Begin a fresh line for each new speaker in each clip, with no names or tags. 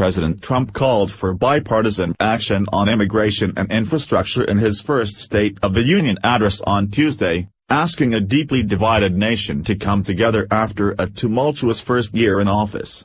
President Trump called for bipartisan action on immigration and infrastructure in his first State of the Union address on Tuesday, asking a deeply divided nation to come together after a tumultuous first year in office.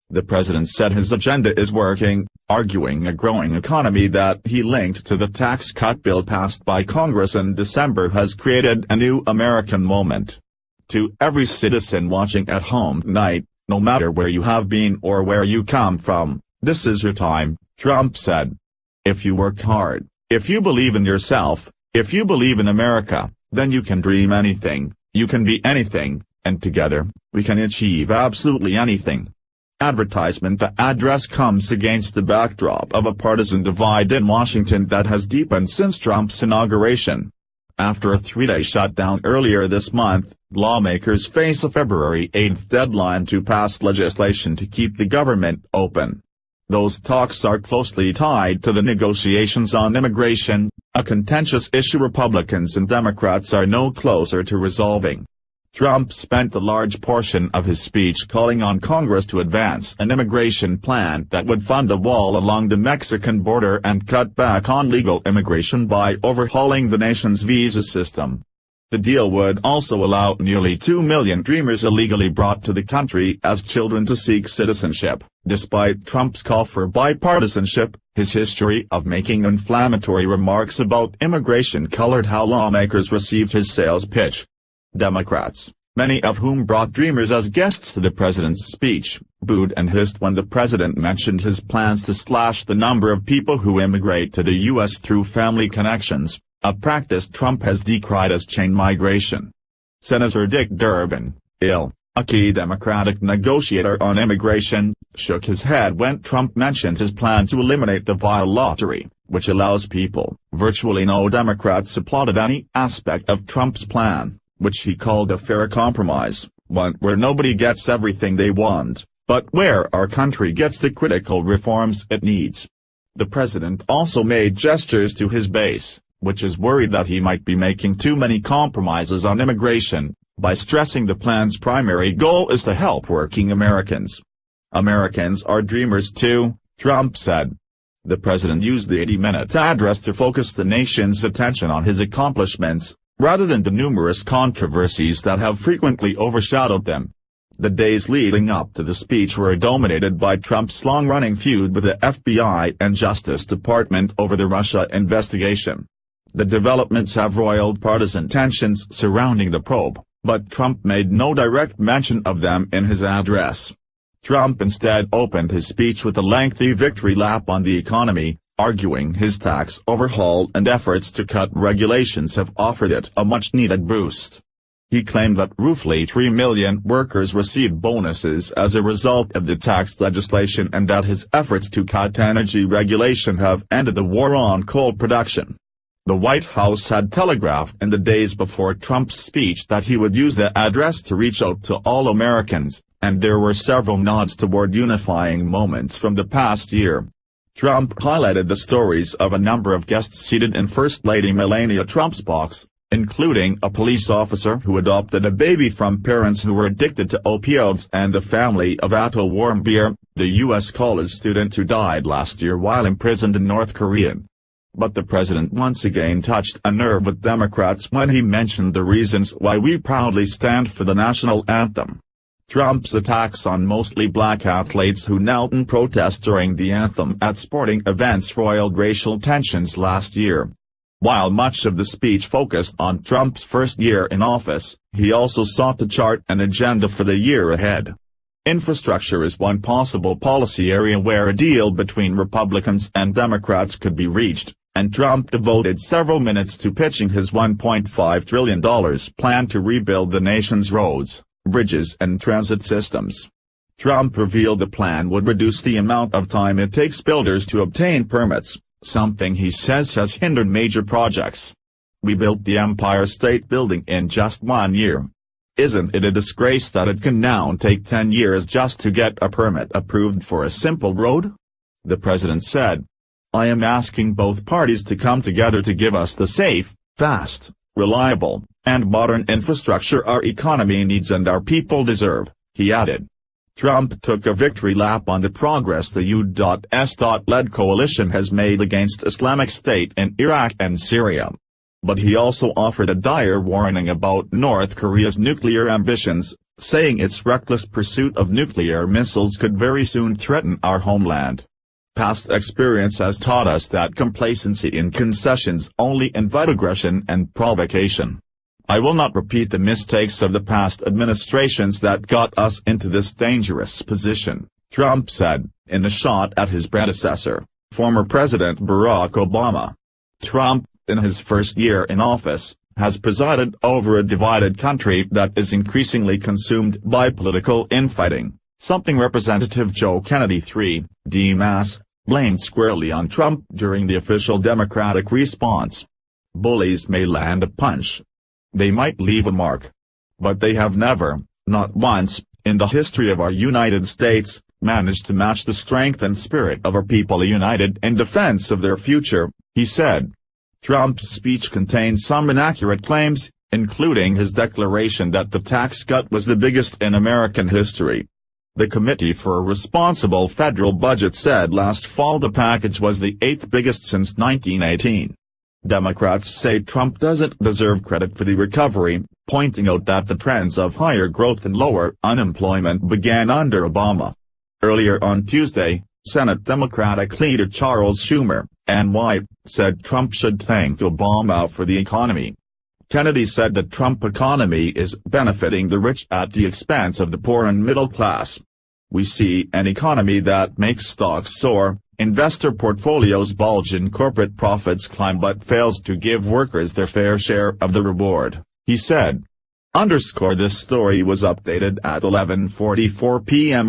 The president said his agenda is working, arguing a growing economy that he linked to the tax cut bill passed by Congress in December has created a new American moment. To every citizen watching at home tonight, no matter where you have been or where you come from, this is your time, Trump said. If you work hard, if you believe in yourself, if you believe in America, then you can dream anything, you can be anything, and together, we can achieve absolutely anything. Advertisement. The address comes against the backdrop of a partisan divide in Washington that has deepened since Trump's inauguration. After a three-day shutdown earlier this month, lawmakers face a February 8 deadline to pass legislation to keep the government open. Those talks are closely tied to the negotiations on immigration, a contentious issue Republicans and Democrats are no closer to resolving. Trump spent a large portion of his speech calling on Congress to advance an immigration plan that would fund a wall along the Mexican border and cut back on legal immigration by overhauling the nation's visa system. The deal would also allow nearly 2 million Dreamers illegally brought to the country as children to seek citizenship. Despite Trump's call for bipartisanship, his history of making inflammatory remarks about immigration colored how lawmakers received his sales pitch. Democrats, many of whom brought Dreamers as guests to the president's speech, booed and hissed when the president mentioned his plans to slash the number of people who immigrate to the U.S. through family connections, a practice Trump has decried as chain migration. Senator Dick Durbin, a key Democratic negotiator on immigration, shook his head when Trump mentioned his plan to eliminate the vile lottery, which allows people. Virtually no Democrats applauded any aspect of Trump's plan, which he called a fair compromise, one where nobody gets everything they want, but where our country gets the critical reforms it needs. The president also made gestures to his base, which is worried that he might be making too many compromises on immigration, by stressing the plan's primary goal is to help working Americans. Americans are dreamers too, Trump said. The president used the 80-minute address to focus the nation's attention on his accomplishments, rather than the numerous controversies that have frequently overshadowed them. The days leading up to the speech were dominated by Trump's long-running feud with the FBI and Justice Department over the Russia investigation. The developments have roiled partisan tensions surrounding the probe, but Trump made no direct mention of them in his address. Trump instead opened his speech with a lengthy victory lap on the economy, arguing his tax overhaul and efforts to cut regulations have offered it a much-needed boost. He claimed that roughly 3 million workers received bonuses as a result of the tax legislation and that his efforts to cut energy regulation have ended the war on coal production. The White House had telegraphed in the days before Trump's speech that he would use the address to reach out to all Americans, and there were several nods toward unifying moments from the past year. Trump highlighted the stories of a number of guests seated in First Lady Melania Trump's box, including a police officer who adopted a baby from parents who were addicted to opioids and the family of Ato Warmbier, the U.S. college student who died last year while imprisoned in North Korea. But the president once again touched a nerve with Democrats when he mentioned the reasons why we proudly stand for the national anthem. Trump's attacks on mostly black athletes who knelt in protest during the anthem at sporting events roiled racial tensions last year. While much of the speech focused on Trump's first year in office, he also sought to chart an agenda for the year ahead. Infrastructure is one possible policy area where a deal between Republicans and Democrats could be reached, and Trump devoted several minutes to pitching his $1.5 trillion plan to rebuild the nation's roads, bridges and transit systems. Trump revealed the plan would reduce the amount of time it takes builders to obtain permits, something he says has hindered major projects. We built the Empire State Building in just 1 year. Isn't it a disgrace that it can now take 10 years just to get a permit approved for a simple road? The president said. I am asking both parties to come together to give us the safe, fast, reliable, and modern infrastructure our economy needs and our people deserve, he added. Trump took a victory lap on the progress the U.S.-led coalition has made against Islamic State in Iraq and Syria. But he also offered a dire warning about North Korea's nuclear ambitions, saying its reckless pursuit of nuclear missiles could very soon threaten our homeland. Past experience has taught us that complacency in concessions only invite aggression and provocation. I will not repeat the mistakes of the past administrations that got us into this dangerous position, Trump said, in a shot at his predecessor, former President Barack Obama. Trump, in his first year in office, has presided over a divided country that is increasingly consumed by political infighting, something Representative Joe Kennedy III, Mass, blamed squarely on Trump during the official Democratic response. Bullies may land a punch. They might leave a mark. But they have never, not once, in the history of our United States, managed to match the strength and spirit of our people united in defense of their future, he said. Trump's speech contained some inaccurate claims, including his declaration that the tax cut was the biggest in American history. The Committee for a Responsible Federal Budget said last fall the package was the 8th biggest since 1918. Democrats say Trump doesn't deserve credit for the recovery, pointing out that the trends of higher growth and lower unemployment began under Obama. Earlier on Tuesday, Senate Democratic leader Charles Schumer, NY, said Trump should thank Obama for the economy. Kennedy said the Trump economy is benefiting the rich at the expense of the poor and middle class. We see an economy that makes stocks soar, investor portfolios bulge and corporate profits climb but fails to give workers their fair share of the reward, he said. This story was updated at 11:44 p.m.